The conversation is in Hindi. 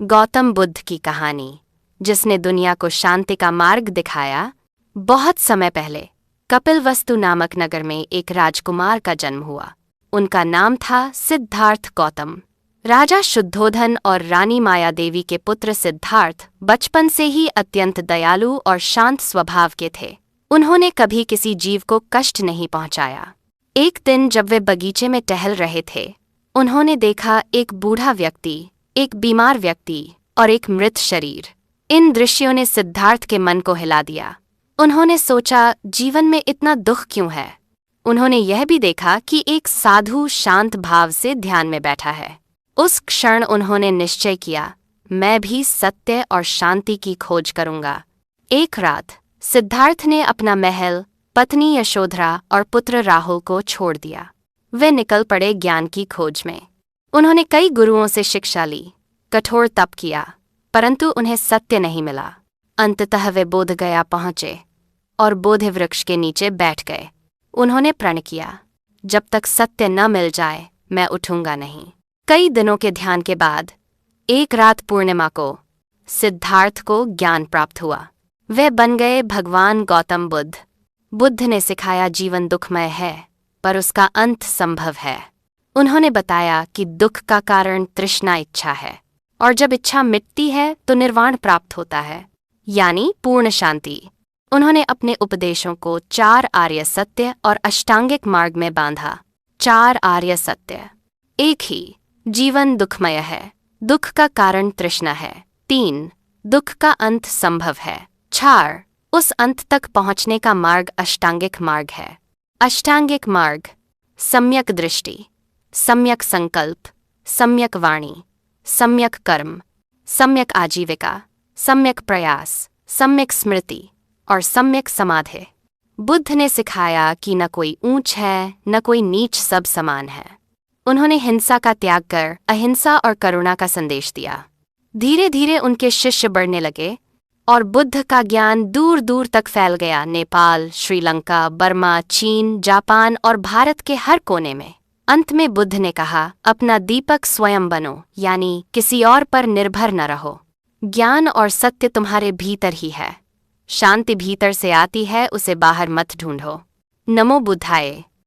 गौतम बुद्ध की कहानी, जिसने दुनिया को शांति का मार्ग दिखाया। बहुत समय पहले कपिलवस्तु नामक नगर में एक राजकुमार का जन्म हुआ। उनका नाम था सिद्धार्थ गौतम। राजा शुद्धोधन और रानी माया देवी के पुत्र सिद्धार्थ बचपन से ही अत्यंत दयालु और शांत स्वभाव के थे। उन्होंने कभी किसी जीव को कष्ट नहीं पहुंचाया। एक दिन जब वे बगीचे में टहल रहे थे, उन्होंने देखा एक बूढ़ा व्यक्ति, एक बीमार व्यक्ति और एक मृत शरीर। इन दृश्यों ने सिद्धार्थ के मन को हिला दिया। उन्होंने सोचा, जीवन में इतना दुख क्यों है। उन्होंने यह भी देखा कि एक साधु शांत भाव से ध्यान में बैठा है। उस क्षण उन्होंने निश्चय किया, मैं भी सत्य और शांति की खोज करूंगा। एक रात सिद्धार्थ ने अपना महल, पत्नी यशोधरा और पुत्र राहुल को छोड़ दिया। वे निकल पड़े ज्ञान की खोज में। उन्होंने कई गुरुओं से शिक्षा ली, कठोर तप किया, परंतु उन्हें सत्य नहीं मिला। अंततः वे बोधगया पहुंचे और बोधि वृक्ष के नीचे बैठ गए। उन्होंने प्रण किया, जब तक सत्य न मिल जाए मैं उठूंगा नहीं। कई दिनों के ध्यान के बाद एक रात पूर्णिमा को सिद्धार्थ को ज्ञान प्राप्त हुआ। वे बन गए भगवान गौतम बुद्ध। बुद्ध ने सिखाया, जीवन दुखमय है पर उसका अंत संभव है। उन्होंने बताया कि दुख का कारण तृष्णा इच्छा है, और जब इच्छा मिटती है तो निर्वाण प्राप्त होता है, यानी पूर्ण शांति। उन्होंने अपने उपदेशों को 4 आर्य सत्य और अष्टांगिक मार्ग में बांधा। 4 आर्य सत्य। 1 ही, जीवन दुखमय है, दुख का कारण तृष्णा है। 3, दुख का अंत संभव है। 4, उस अंत तक पहुंचने का मार्ग अष्टांगिक मार्ग है। अष्टांगिक मार्ग: सम्यक दृष्टि, सम्यक संकल्प, सम्यक वाणी, सम्यक कर्म, सम्यक आजीविका, सम्यक प्रयास, सम्यक स्मृति और सम्यक समाधि। बुद्ध ने सिखाया कि न कोई ऊंच है न कोई नीच, सब समान है। उन्होंने हिंसा का त्याग कर अहिंसा और करुणा का संदेश दिया। धीरे धीरे उनके शिष्य बढ़ने लगे और बुद्ध का ज्ञान दूर दूर तक फैल गया। नेपाल, श्रीलंका, बर्मा, चीन, जापान और भारत के हर कोने में। अंत में बुद्ध ने कहा, अपना दीपक स्वयं बनो, यानी किसी और पर निर्भर न रहो। ज्ञान और सत्य तुम्हारे भीतर ही है। शांति भीतर से आती है, उसे बाहर मत ढूंढो। नमो बुद्धाय।